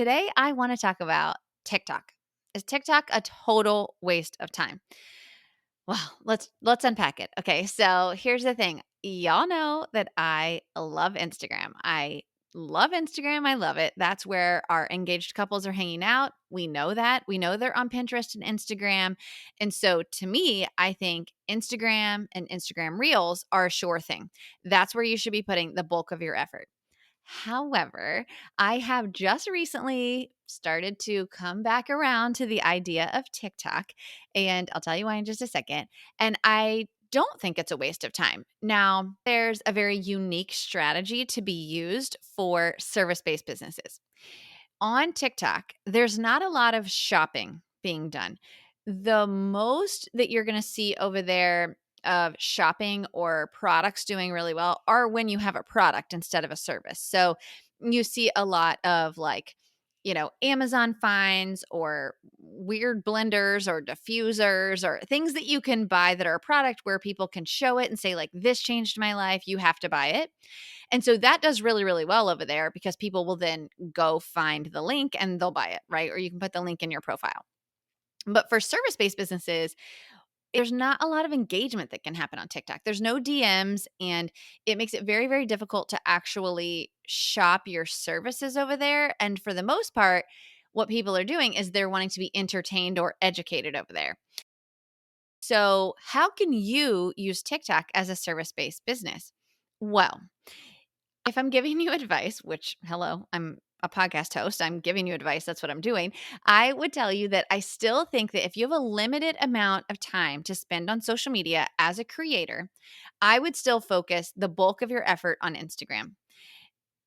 Today, I want to talk about TikTok. Is TikTok a total waste of time? Well, let's unpack it. Okay, so here's the thing. Y'all know that I love Instagram. I love Instagram. I love it. That's where our engaged couples are hanging out. We know that. We know they're on Pinterest and Instagram. And so to me, I think Instagram and Instagram Reels are a sure thing. That's where you should be putting the bulk of your effort. However, I have just recently started to come back around to the idea of TikTok, and I'll tell you why in just a second. And I don't think it's a waste of time. Now, there's a very unique strategy to be used for service based businesses. On TikTok, there's not a lot of shopping being done. The most that you're going to see over there of shopping or products doing really well are when you have a product instead of a service. So you see a lot of Amazon finds or weird blenders or diffusers or things that you can buy that are a product where people can show it and say, like, this changed my life. You have to buy it. And so that does really, really well over there because people will then go find the link and they'll buy it, right? Or you can put the link in your profile. But for service based businesses, there's not a lot of engagement that can happen on TikTok. There's no DMs, and it makes it very, very difficult to actually shop your services over there. And for the most part, what people are doing is they're wanting to be entertained or educated over there. So, how can you use TikTok as a service based business? Well, if I'm giving you advice, which, hello, I'm a podcast host, I'm giving you advice, that's what I'm doing. I would tell you that I still think that if you have a limited amount of time to spend on social media as a creator, I would still focus the bulk of your effort on Instagram.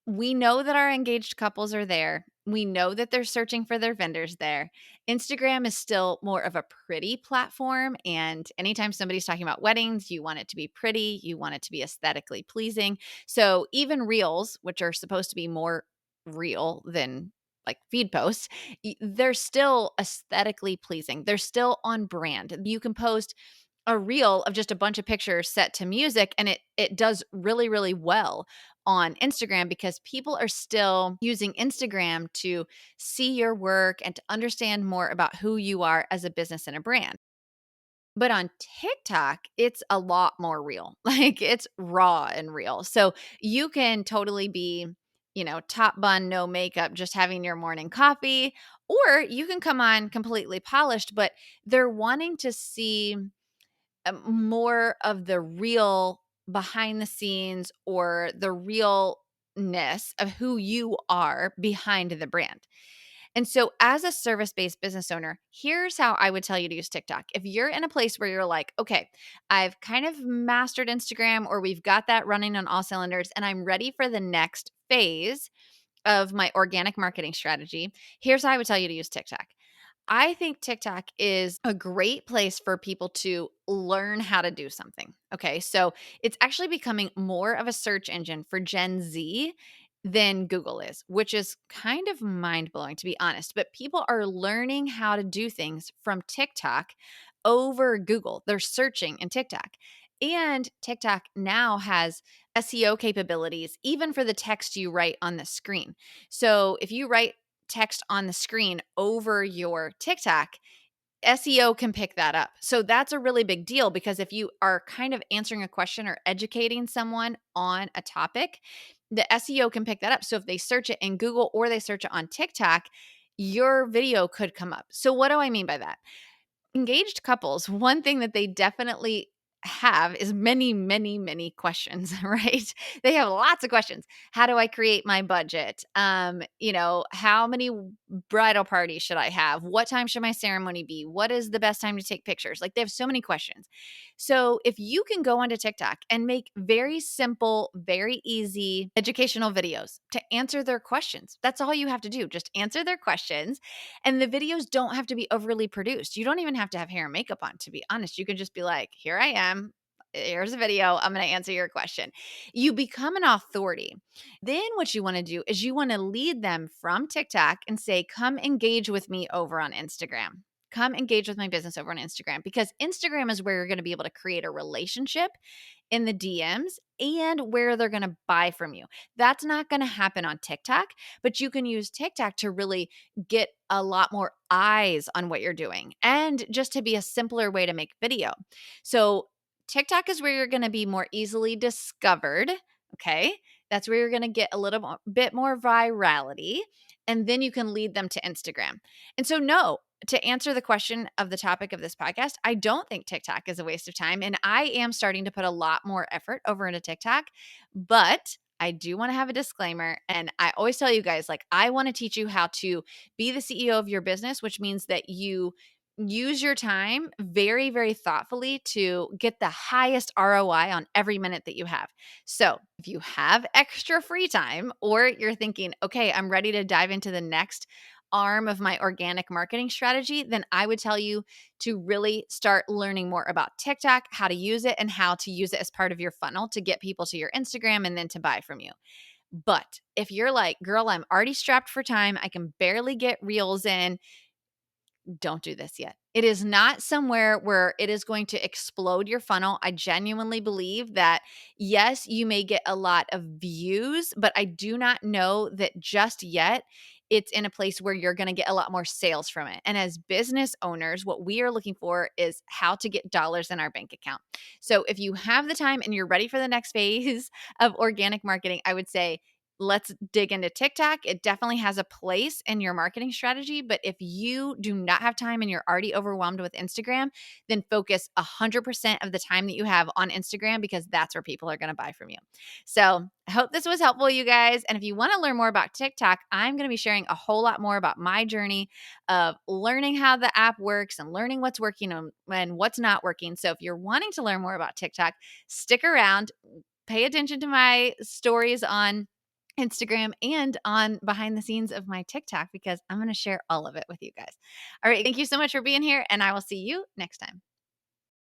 We know that our engaged couples are there. We know that they're searching for their vendors there. Instagram is still more of a pretty platform. And anytime somebody's talking about weddings, you want it to be pretty, you want it to be aesthetically pleasing. So even reels, which are supposed to be more real than like feed posts, they're still aesthetically pleasing. They're still on brand. You can post a reel of just a bunch of pictures set to music, and it does really, really well on Instagram because people are still using Instagram to see your work and to understand more about who you are as a business and a brand. But on TikTok, it's a lot more real. Like, it's raw and real. So you can totally be, top bun, no makeup, just having your morning coffee, or you can come on completely polished, but they're wanting to see more of the real behind the scenes or the realness of who you are behind the brand. And so, as a service based business owner, here's how I would tell you to use TikTok. If you're in a place where you're like, okay, I've kind of mastered Instagram or we've got that running on all cylinders and I'm ready for the next phase of my organic marketing strategy, here's how I would tell you to use TikTok. I think TikTok is a great place for people to learn how to do something. Okay. So it's actually becoming more of a search engine for Gen Z than Google is, which is kind of mind blowing, to be honest. But people are learning how to do things from TikTok over Google. They're searching in TikTok. And TikTok now has SEO capabilities, even for the text you write on the screen. So if you write text on the screen over your TikTok, SEO can pick that up. So that's a really big deal because if you are kind of answering a question or educating someone on a topic, the SEO can pick that up. So if they search it in Google or they search it on TikTok, your video could come up. So what do I mean by that? Engaged couples, one thing that they definitely have is many, many, many questions, right? They have lots of questions. How do I create my budget? How many bridal parties should I have? What time should my ceremony be? What is the best time to take pictures? Like, they have so many questions. So if you can go onto TikTok and make very simple, very easy educational videos to answer their questions, that's all you have to do. Just answer their questions. And the videos don't have to be overly produced. You don't even have to have hair and makeup on, to be honest. You can just be like, here I am. Here's a video. I'm going to answer your question. You become an authority. Then what you want to do is you want to lead them from TikTok and say, come engage with me over on Instagram. Come engage with my business over on Instagram, because Instagram is where you're going to be able to create a relationship in the DMs, and where they're going to buy from you. That's not going to happen on TikTok, but you can use TikTok to really get a lot more eyes on what you're doing and just to be a simpler way to make video. So, TikTok is where you're going to be more easily discovered. Okay. That's where you're going to get a bit more virality. And then you can lead them to Instagram. And so, no, to answer the question of the topic of this podcast, I don't think TikTok is a waste of time. And I am starting to put a lot more effort over into TikTok. But I do want to have a disclaimer. And I always tell you guys, like, I want to teach you how to be the CEO of your business, which means that you use your time very, very thoughtfully to get the highest ROI on every minute that you have. So, if you have extra free time or you're thinking, okay, I'm ready to dive into the next arm of my organic marketing strategy, then I would tell you to really start learning more about TikTok, how to use it, and how to use it as part of your funnel to get people to your Instagram and then to buy from you. But if you're like, girl, I'm already strapped for time, I can barely get reels in, don't do this yet. It is not somewhere where it is going to explode your funnel. I genuinely believe that, yes, you may get a lot of views, but I do not know that just yet it's in a place where you're going to get a lot more sales from it. And as business owners, what we are looking for is how to get dollars in our bank account. So if you have the time and you're ready for the next phase of organic marketing, I would say, let's dig into TikTok. It definitely has a place in your marketing strategy. But if you do not have time and you're already overwhelmed with Instagram, then focus 100% of the time that you have on Instagram because that's where people are going to buy from you. So I hope this was helpful, you guys. And if you want to learn more about TikTok, I'm going to be sharing a whole lot more about my journey of learning how the app works and learning what's working and what's not working. So if you're wanting to learn more about TikTok, stick around, pay attention to my stories on Instagram and on behind the scenes of my TikTok because I'm going to share all of it with you guys. All right. Thank you so much for being here, and I will see you next time.